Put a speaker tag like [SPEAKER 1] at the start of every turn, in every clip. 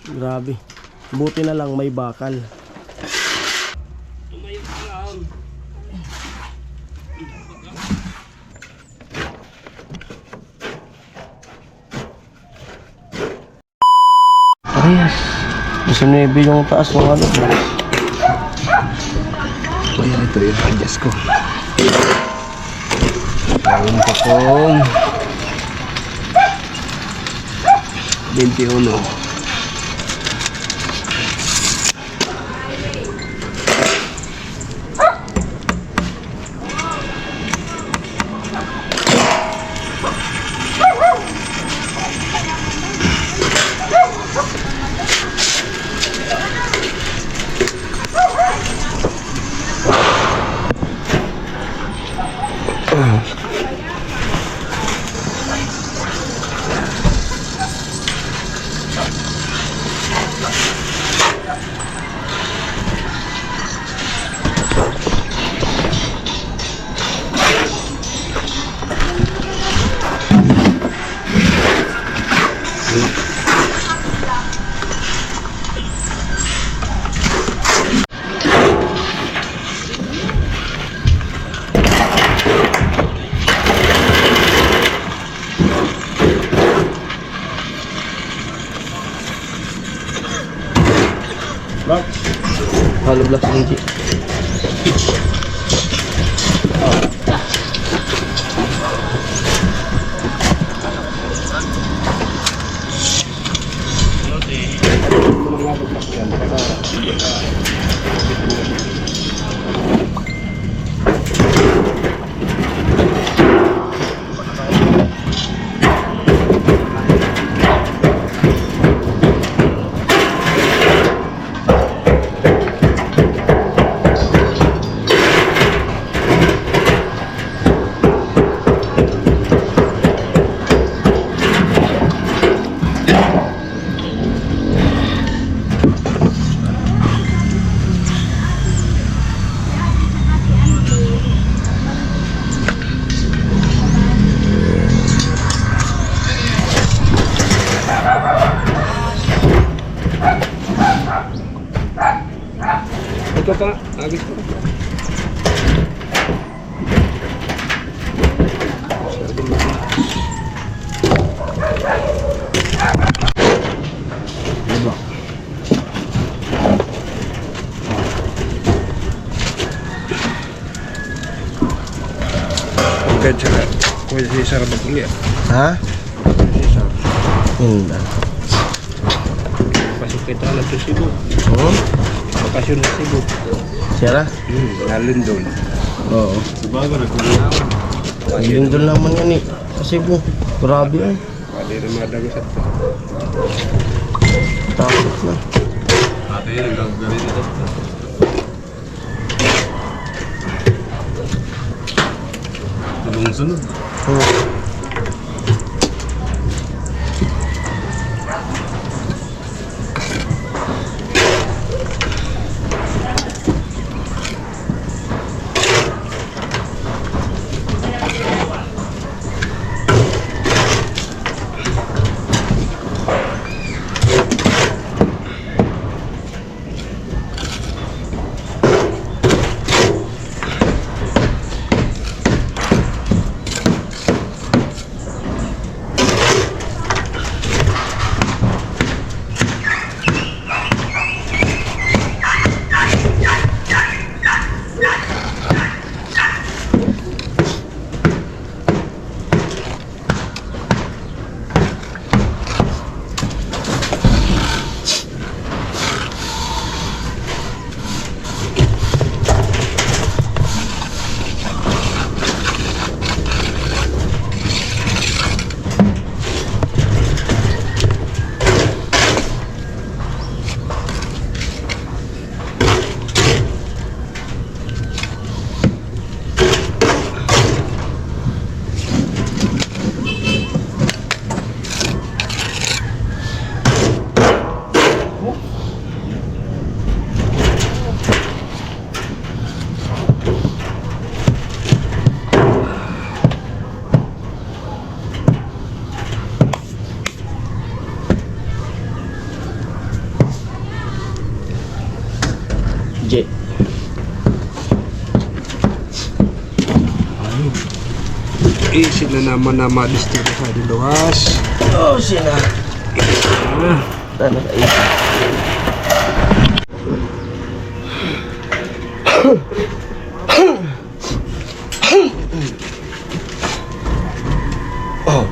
[SPEAKER 1] Grabe. Buti na lang may bakal.
[SPEAKER 2] Tumayo ka lang.
[SPEAKER 1] Parehas. Gusto nyo yung taas ng ano.
[SPEAKER 2] Ayan, ito yung adjust ko. Ayun pa kong 21.
[SPEAKER 1] Hollow blocks ng
[SPEAKER 2] Ito pa, agis ko. Diba? Agad sila. Pwede si Sarah mag-uli.
[SPEAKER 1] Ha?
[SPEAKER 2] Si Sarah.
[SPEAKER 1] Hindi.
[SPEAKER 2] Pasok kita lang sa Cebu.
[SPEAKER 1] Oo?
[SPEAKER 2] Bakasyon sa Cebu.
[SPEAKER 1] Sira?
[SPEAKER 2] Nalun doon.
[SPEAKER 1] Oo.
[SPEAKER 2] Bago na kulang.
[SPEAKER 1] Ayun doon naman yan eh. Kasi po, grabe ay.
[SPEAKER 2] Pwede na madagas at
[SPEAKER 1] Takot na.
[SPEAKER 2] ate yun, nagagawin ito. Sunod.
[SPEAKER 1] Oo.
[SPEAKER 2] sila naman na madistro sa luwas.
[SPEAKER 1] Oh, sina. Tanah air. Oh.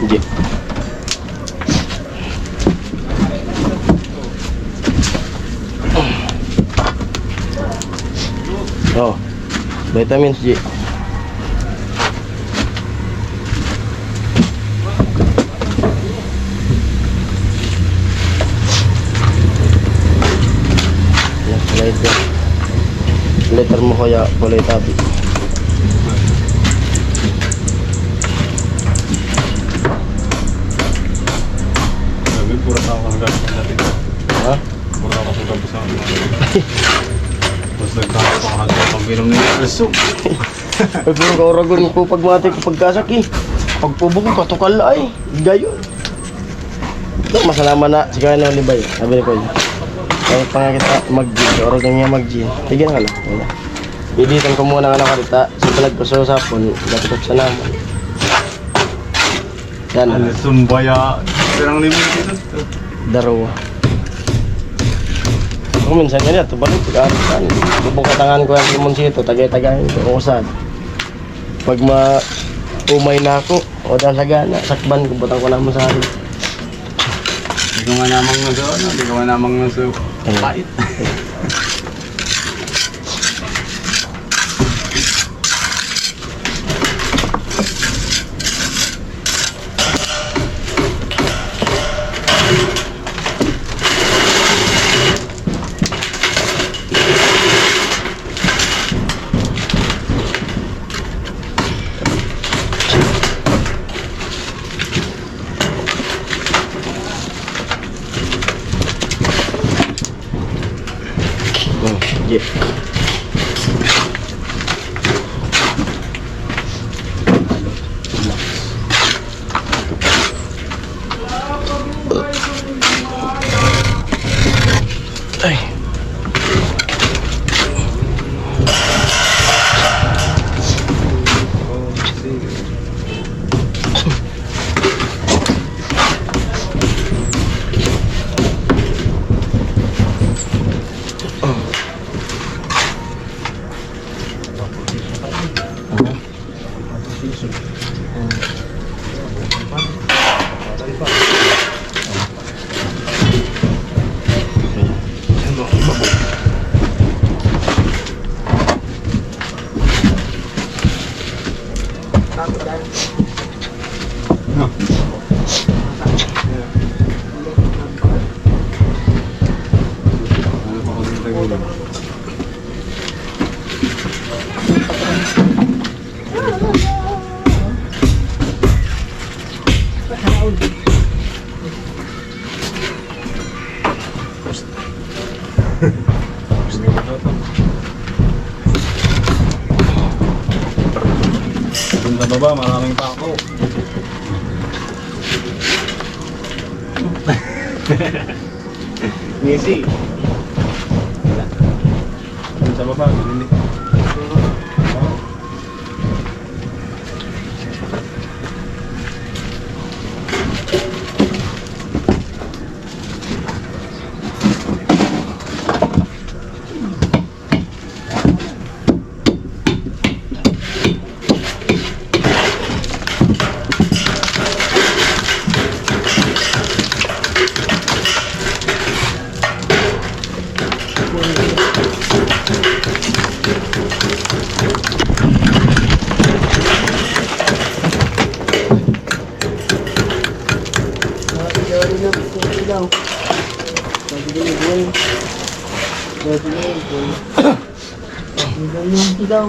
[SPEAKER 1] Hindi. Oh, vitamins G. Letter mo kaya kulay tabi.
[SPEAKER 2] Sabi, pura tao kang gabis natin.
[SPEAKER 1] Ha?
[SPEAKER 2] Pura tao kang gabis natin. Tapos nagkakaroon pa kasi pang binom na yung aso.
[SPEAKER 1] Ay, pero kauragon ko pagmati ko pagkasaki. Pagpubo ko katukal ay. Gayon. No, masalaman na. Sige na libay. Sabi ni Koy. Kaya pa nga kita mag-G. Kauragon niya mag-G. Sige na ka na. Wala. Ibitan ko muna nga na karita. Sa palag ko sa sapon. Dapat sa naman. Yan.
[SPEAKER 2] Ano, sumbaya. Serang limon dito.
[SPEAKER 1] Darawa. Ako minsan ganyan, ito balik, pag-arisan. Bubong katangan ko yung limonsito, tagay-tagayin ko kung saan. Pag umay na ako, o dahil sa gana, sakban ko, butang ko naman sa akin.
[SPEAKER 2] Hindi ko nga namang nasa, ano, hindi ko nga namang nasa pait.
[SPEAKER 1] Yeah. Ay. Doon sa baba, maraming pako. Ngisi. Doon sa baba, hindi. ilaw. Sabi ko na buhay. Sabi na yung buhay. Ilaw yung ilaw.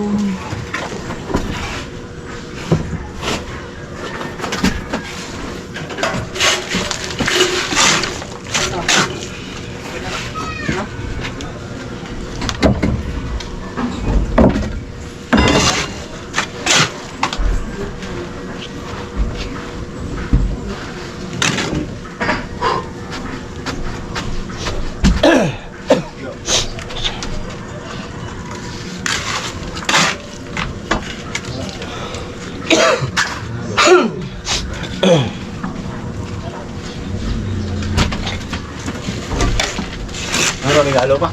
[SPEAKER 2] Ano, regalo pa?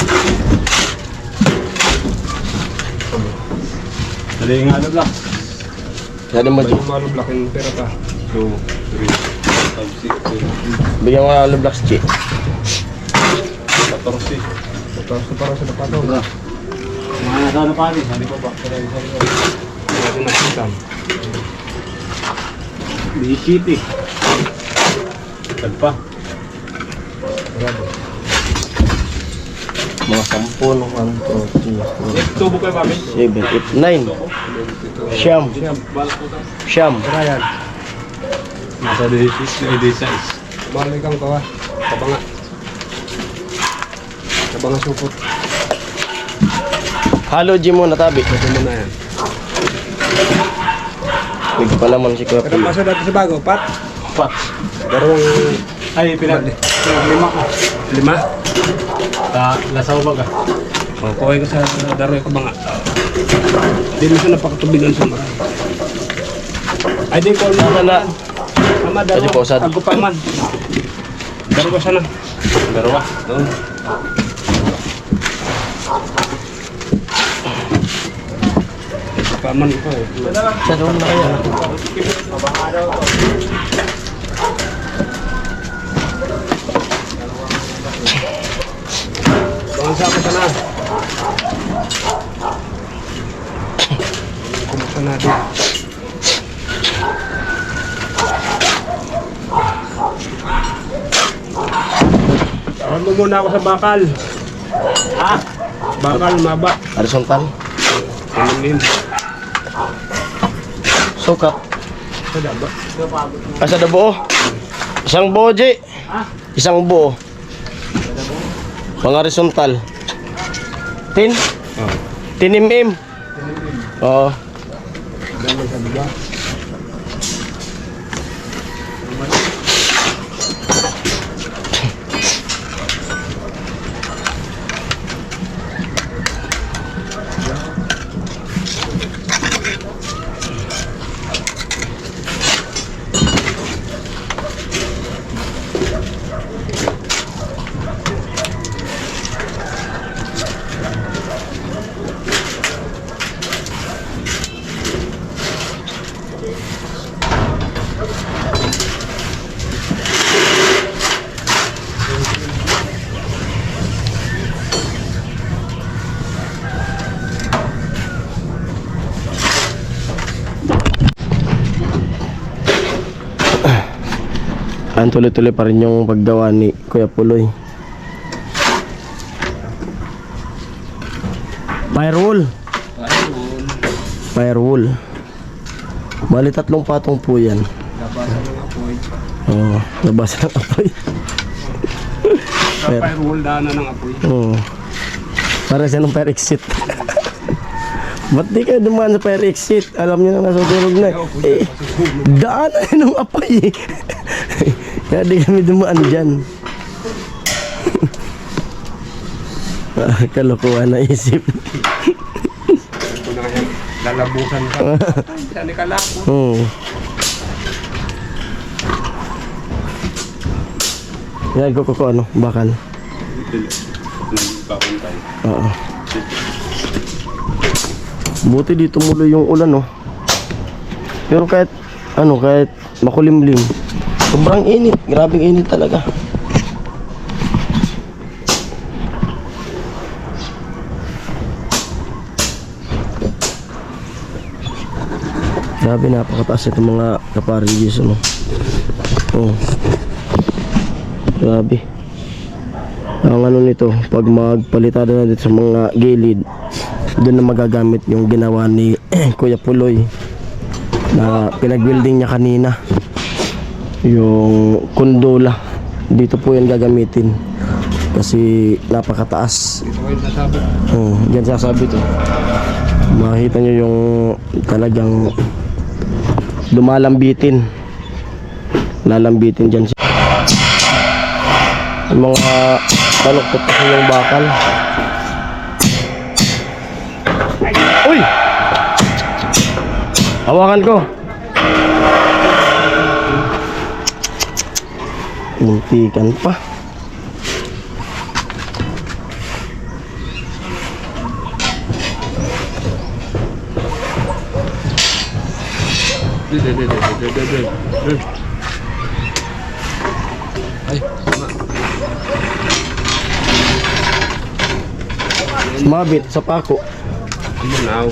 [SPEAKER 2] Dali nga ano block.
[SPEAKER 1] Dali mo, G.
[SPEAKER 3] Malo black yung pera pa.
[SPEAKER 2] 2, 3, 5, 6, 7,
[SPEAKER 1] Bigyan mo nga ng blocks, G.
[SPEAKER 2] 14.
[SPEAKER 3] Tapos parang sa dapato.
[SPEAKER 2] Mga nasa ano pa rin, hindi pa ba?
[SPEAKER 3] Natin nakita.
[SPEAKER 2] Di city. Tagpa.
[SPEAKER 3] Grabe.
[SPEAKER 1] Mga 10, 1, 2, 3, 4,
[SPEAKER 2] Tubo kayo pa,
[SPEAKER 1] 7, 8, 9. Siyam. Siyam.
[SPEAKER 3] Tara yan.
[SPEAKER 2] Nasa day size.
[SPEAKER 3] Balik kang kawa. Kabanga. Kabanga supot.
[SPEAKER 1] Halo, G mo, natabi.
[SPEAKER 3] Ito mo na yan.
[SPEAKER 1] Big pala man si Kuya
[SPEAKER 3] Pero
[SPEAKER 1] Pulo.
[SPEAKER 3] maso dati sa bago, Pat.
[SPEAKER 2] Pat.
[SPEAKER 3] Darong
[SPEAKER 2] Ay, pilag. 5 ko.
[SPEAKER 3] 5.
[SPEAKER 2] Lasaw ba ka?
[SPEAKER 3] Kuhay ko sa daroy kabanga. Di mo siya napakatubigan sa marami. Ay, di ko
[SPEAKER 1] Sana na.
[SPEAKER 3] Mama,
[SPEAKER 1] Pwede
[SPEAKER 3] daro.
[SPEAKER 1] po, Sad.
[SPEAKER 3] Ako pa man. Daro ko sana.
[SPEAKER 2] Dalawa.
[SPEAKER 3] Paman ko.
[SPEAKER 1] Sa room na kaya.
[SPEAKER 3] Bangsa ko sana. Kumusta natin? Tawag mo muna ako sa bakal.
[SPEAKER 2] Ha?
[SPEAKER 3] Bakal, maba.
[SPEAKER 1] Horizontal.
[SPEAKER 3] Tingin.
[SPEAKER 1] Sukat.
[SPEAKER 3] Sa daba.
[SPEAKER 1] Asa na buo? Isang buo, G. Isang buo. Mga horizontal. 10?
[SPEAKER 3] Oh.
[SPEAKER 1] 10 mm. Oo.
[SPEAKER 3] Dami sa daba.
[SPEAKER 1] Ang tuloy-tuloy pa rin yung paggawa ni Kuya Puloy. Firewall. Firewall. Bali 3 patong po yan.
[SPEAKER 3] Labasan ng apoy.
[SPEAKER 1] Oo, nabasa ng apoy.
[SPEAKER 3] Sa firewall daanan ng apoy.
[SPEAKER 1] Oo. Para siya ng fire exit. Ba't di kayo dumaan sa fire exit? Alam niyo na nasa tulog na. Eh, daanan ng apoy eh. Kaya di kami dumaan dyan. Kalokohan na isip.
[SPEAKER 3] Ito na kaya lalabusan ka. Saan ni kalako?
[SPEAKER 1] Oo. Yan, kukuko ano, bakal.
[SPEAKER 2] Papuntay.
[SPEAKER 1] Oo. Buti dito muloy yung ulan, no. Pero kahit makulimlim, sobrang init, grabing init talaga. Grabe, napakataas itong mga kaparigis, ano. Oh. Grabe. Ang ano nito, pag magpalitada na dito sa mga gilid, doon na magagamit yung ginawa ni Kuya Puloy na pinag-building niya kanina. Yung kundula. Dito po yan gagamitin. Kasi napakataas.
[SPEAKER 3] Ito kayo nasabi.
[SPEAKER 1] Diyan sasabi to. Makita nyo yung talagang lumalambitin. Lalambitin dyan siya. Yung mga taluktot kasi yung bakal. Uy! Hawakan ko. Muntikan pa.
[SPEAKER 3] Ay, tama.
[SPEAKER 1] Mabit sa pako.
[SPEAKER 3] Now.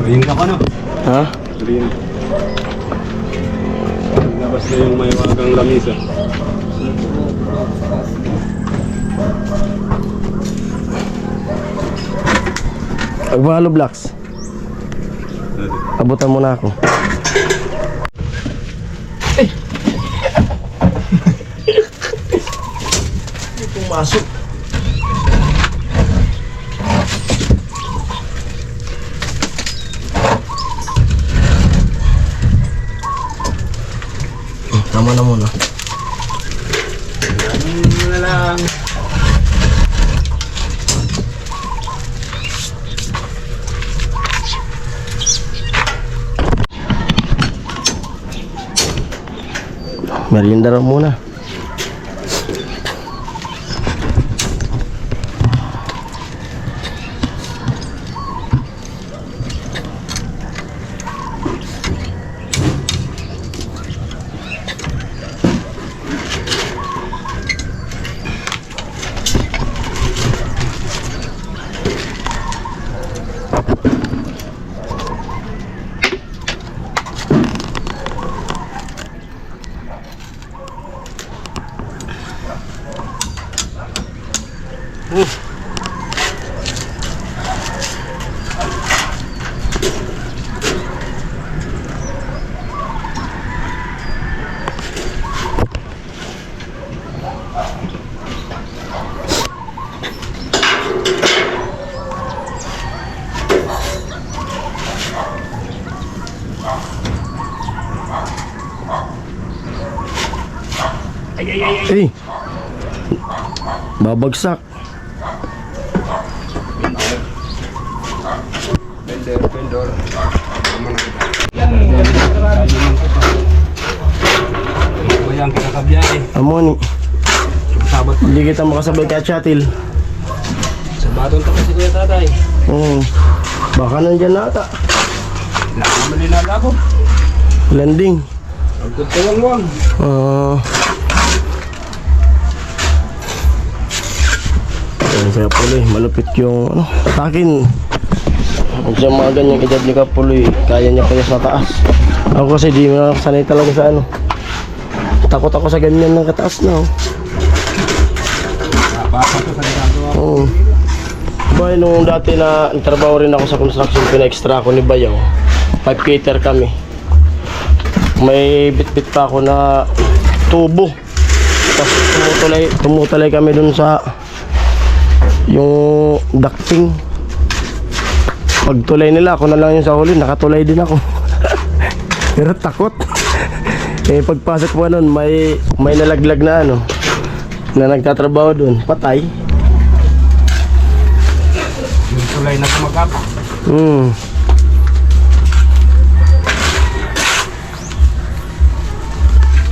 [SPEAKER 2] Green ka no?
[SPEAKER 1] Ha?
[SPEAKER 2] Green. Labas na yung may wagang lamisa.
[SPEAKER 1] Agbalo blocks. Abutan mo na ako. Pumasok. Tama na muna.
[SPEAKER 2] Na lang.
[SPEAKER 1] Merienda raw muna. Eh, babagsak.
[SPEAKER 3] Vendor. Tama na kita. Bayang kita kabiyahe.
[SPEAKER 1] Amoni,
[SPEAKER 3] Sabat.
[SPEAKER 1] hindi kita makasabay ka chatil.
[SPEAKER 3] Sa baton to kasi kuya tatay.
[SPEAKER 1] Baka nandyan na ata.
[SPEAKER 3] Nakama nila ako.
[SPEAKER 1] Landing.
[SPEAKER 3] Agtutulong-wang.
[SPEAKER 1] Kaya Puloy, malupit yung atakin. Kung siya mga ganyang edad ni Kapuloy, kaya niya pa sa taas. Ako kasi di mo sanay talaga sa takot ako sa ganyan ng kataas na.
[SPEAKER 3] Baka to sa ginagawa.
[SPEAKER 1] Oo. Bay, nung dati na trabaho rin ako sa construction, pina-extra ako ni Bayaw. 5-cater kami. May bit-bit pa ako na tubo. Tapos tumutulay kami dun sa yung ducting. Pagtulay nila, ako na lang yung sa huli, nakatulay din ako. Pero takot. Pagpasok mo nun, may nalaglag na na nagtatrabaho dun, patay.
[SPEAKER 3] Tulay na kumagapa.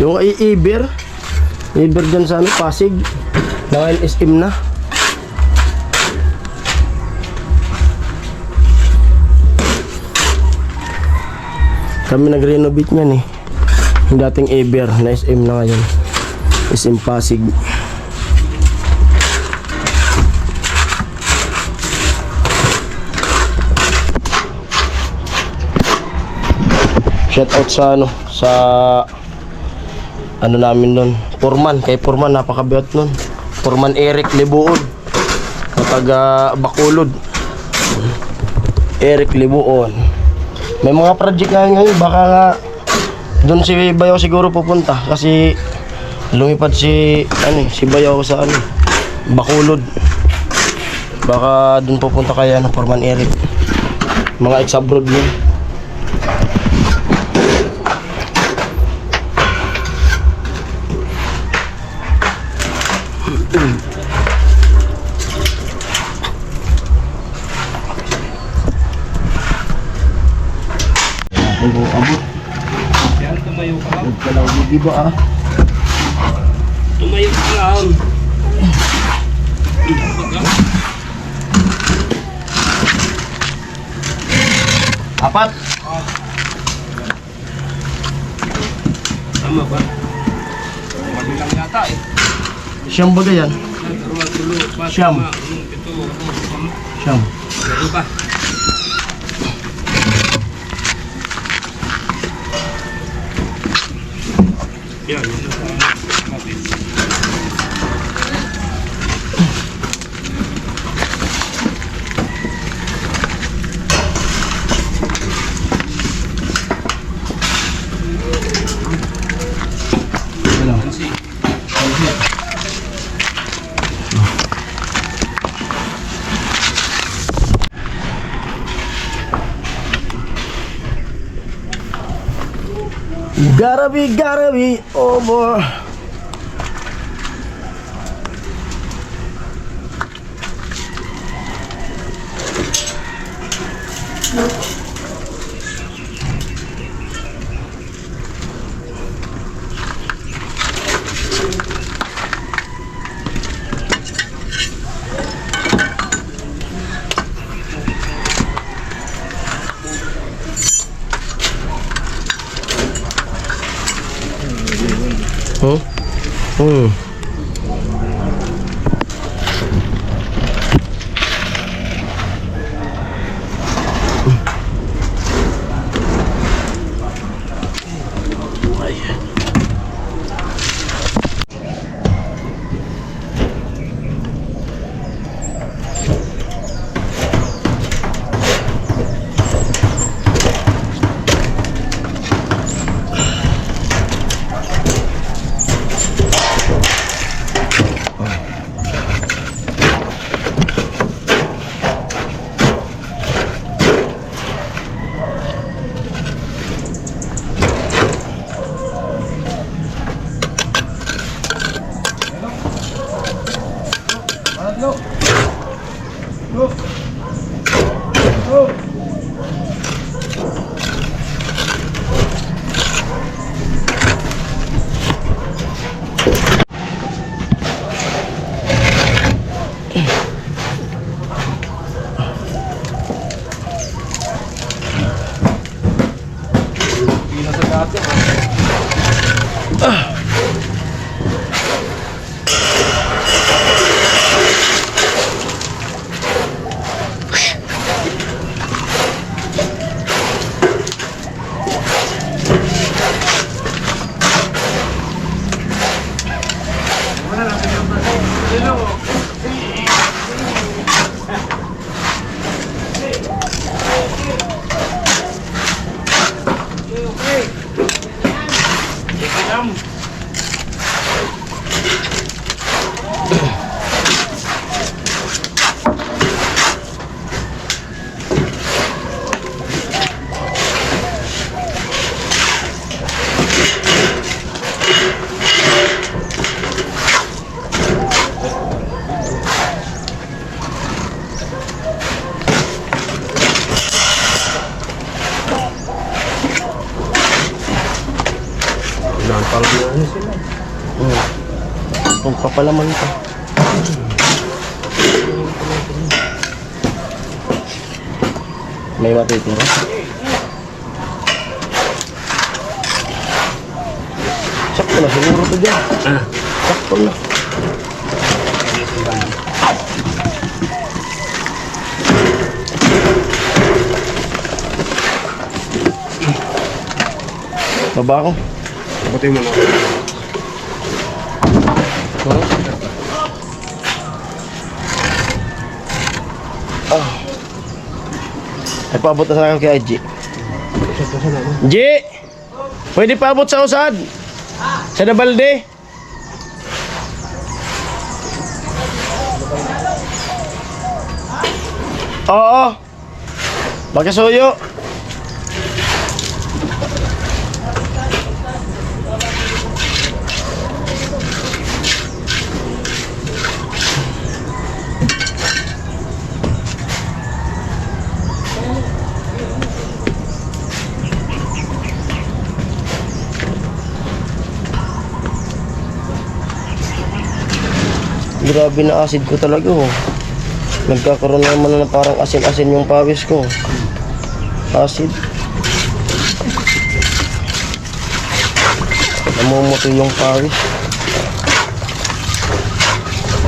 [SPEAKER 1] Yung Iber dyan sa ano, Pasig. Dahil SM na. Kami nag-renovate niyan eh. Yung dating Iber na SM na ngayon. SM Pasig. Shout out sa ano, sa ano namin nun, Foreman, kay Foreman, napakabiyot nun. Foreman Eric Libuon, na taga Bacolod. Eric Libuon. May mga project nga ngayon, baka nga doon si Bayaw siguro pupunta kasi lumipad si ano, si Bayaw sa ano, Bacolod. Baka doon pupunta kay ano, Foreman Eric. Mga ex-abroad yun. Abot.
[SPEAKER 3] Yan, tumayo ka lang.
[SPEAKER 1] Nagkalaw di ba ah?
[SPEAKER 3] Tumayo ka lang.
[SPEAKER 1] Apat.
[SPEAKER 3] Tama ba? Mali lang yata eh.
[SPEAKER 1] Siyam ba yan? Siyam.
[SPEAKER 3] Ito,
[SPEAKER 1] Siyam.
[SPEAKER 3] meron pa. Yan, yun na sa natin.
[SPEAKER 1] Ano? Gotta be over. Huh? Magpapalaman pa. May matitira. Sakto na siguro to dyan.
[SPEAKER 3] Ah,
[SPEAKER 1] Sakto na. Baba ako.
[SPEAKER 3] buti mo na.
[SPEAKER 1] Ay, paabot na sa akin kay G. G! Pwede paabot sa usad? Sa Nabalde? Oo. Magkasuyo. Grabe na acid ko talaga oh. Nagkakaroon naman na parang asin-asin yung pawis ko. Acid. Namumuto yung pawis.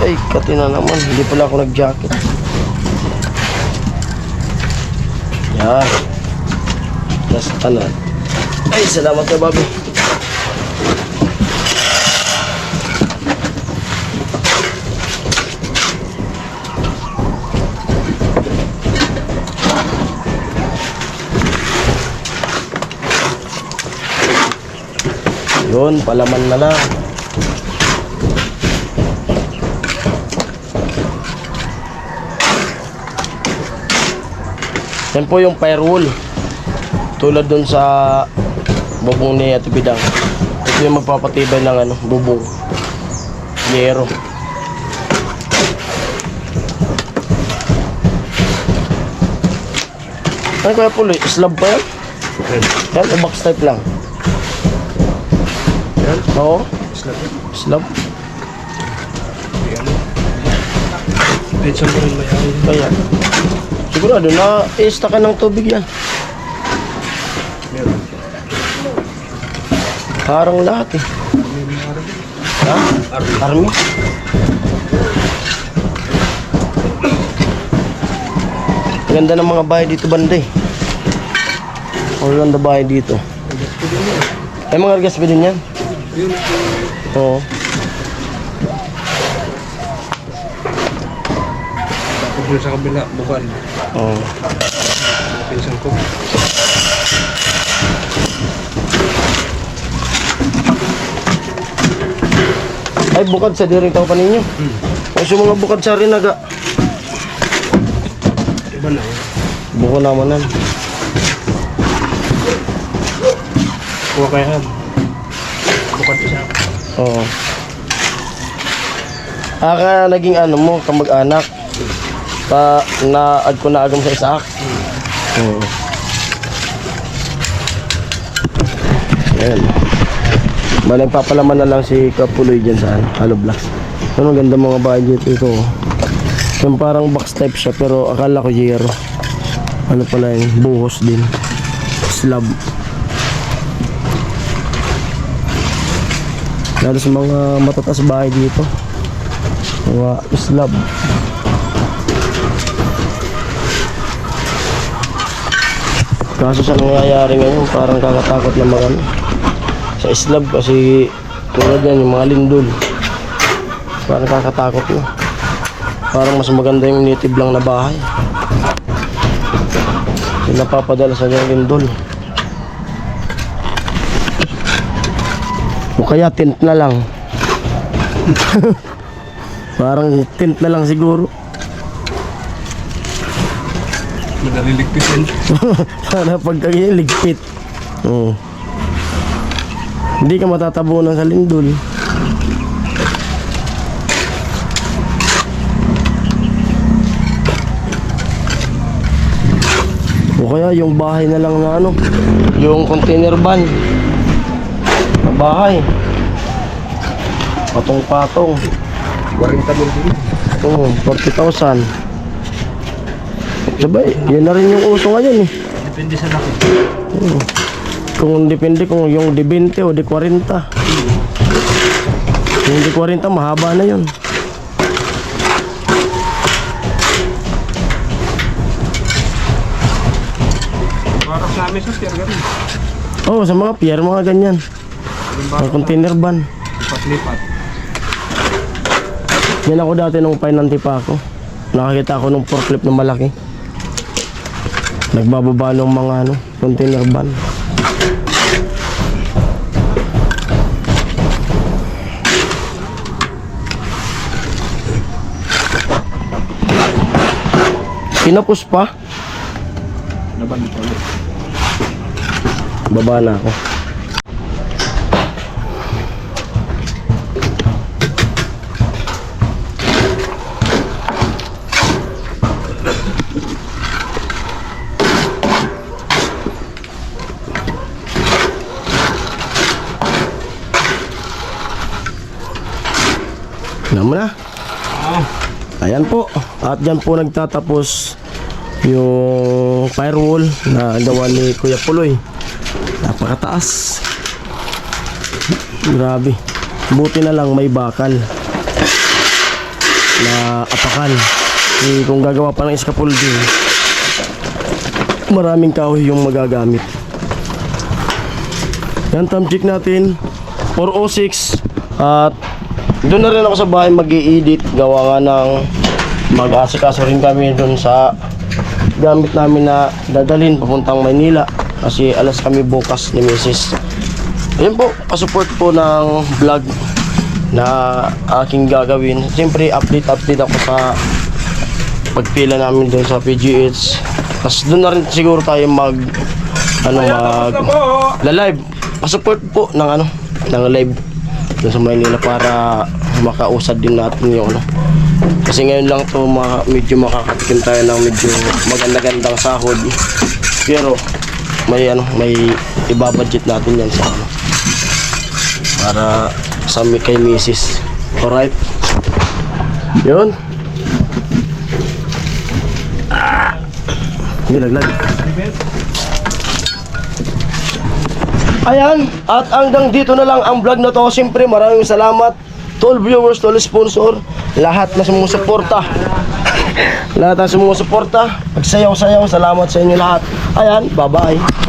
[SPEAKER 1] Ay, katina naman. Hindi pala ako nag-jacket. Yan. Nasa kanan. Ay, salamat ka, Bobby. Yun, palaman na lang. Yan po yung firewall. Tulad dun sa bubong ni Ate Bidang. Ito yung magpapatibay ng ano, bubong. Yero. Ano kaya po, slab pa yan? Yan, o box type lang?
[SPEAKER 3] Yan,
[SPEAKER 1] Oo,
[SPEAKER 3] slab.
[SPEAKER 1] slab.
[SPEAKER 3] Yan. Pensa mo rin mayari.
[SPEAKER 1] Kaya, sigurado na i-stack ng tubig yan.
[SPEAKER 3] Meron.
[SPEAKER 1] Parang lahat eh. Ha? Army? Ganda ng mga bahay dito banda eh. Ang ganda bahay dito. Ay mga argas ba din yan?
[SPEAKER 3] Yun.
[SPEAKER 1] Oo.
[SPEAKER 3] Tapos yun sa kabila, bukan.
[SPEAKER 1] Oo.
[SPEAKER 3] Pinsan ko.
[SPEAKER 1] Ay bukad sa diring tao pa ninyo. Ay sa mga bukad sa rinaga.
[SPEAKER 3] Iba na yun.
[SPEAKER 1] Buko naman yan.
[SPEAKER 3] Kuha kaya yan. Bukan ko siya.
[SPEAKER 1] Oo. Naging ano mo, kamag-anak. Na-add ko na agam sa Isaac. Oo. Ayan. Bale, papalaman na lang si Kapuloy dyan sa Hollow Blocks. Ano, ganda mga bahay dito ito. Yung parang box type siya, pero akala ko yero. Ano pala yun, buhos din. Slab. Lalo sa mga matatas bahay dito. Mga slab. Kaso sa nangyayari ngayon, parang kakatakot na mga ano, sa slab kasi tulad yan, yung mga lindol. Parang kakatakot na. Parang mas maganda yung native lang na bahay. Yung napapadala sa yung lindol. O kaya tent na lang. Parang tent na lang siguro.
[SPEAKER 3] Madali ligpitin.
[SPEAKER 1] Sana pagkaging ligpit. Oo. Hindi ka matatabunan sa lindol. O kaya yung bahay na lang na ano, yung container van na bahay. Patong-patong.
[SPEAKER 3] 40 mil din.
[SPEAKER 1] Oo, 40,000. Sabay, yan na rin yung uso ngayon eh.
[SPEAKER 3] Depende sa laki.
[SPEAKER 1] Oo. Kung depende kung yung di 20 o di 40. Yung di 40, mahaba na yun.
[SPEAKER 3] Parang sa amin sa pier ganun.
[SPEAKER 1] Oo, sa mga pier, mga ganyan. Mga container van.
[SPEAKER 3] Lipat-lipat.
[SPEAKER 1] Yan ako dati nung pinanti pa ako. Nakakita ako nung forklift na malaki. Nagbababa ng mga container van. Pinapos pa.
[SPEAKER 3] Laban ito ulit.
[SPEAKER 1] Baba na ako. Naman na. Ayan po. At dyan po nagtatapos yung firewall na gawa ni Kuya Puloy. Napakataas. Grabe. Buti na lang may bakal na apakan. Kung gagawa pa ng scaffolding, maraming kahoy yung magagamit. Yan, time check natin 4:06. At doon na rin ako sa bahay mag-i-edit. Gawa nga ng mag-asikaso rin kami doon sa gamit namin na dadalhin papuntang Maynila. Kasi alas kami bukas ni Mrs. Ayun po, pasupport po ng vlog na aking gagawin. Siyempre, update ako sa pagpila namin doon sa PGH. Tapos doon na rin siguro tayo live. Pasupport po ng ng live doon sa Maynila para makausad din natin yung kasi ngayon lang to medyo makakatikim tayo ng medyo maganda-gandang sahod, pero may ibabudget natin yan sa para sa kay Mrs. Alright, yun. Nilaglag. Ayan, at hanggang dito na lang ang vlog na to. Siyempre, maraming salamat to all viewers, to all sponsor, lahat na sumusuporta. Lahat na sumusuporta. Pagsayaw-sayaw, salamat sa inyo lahat. Ayan, bye-bye.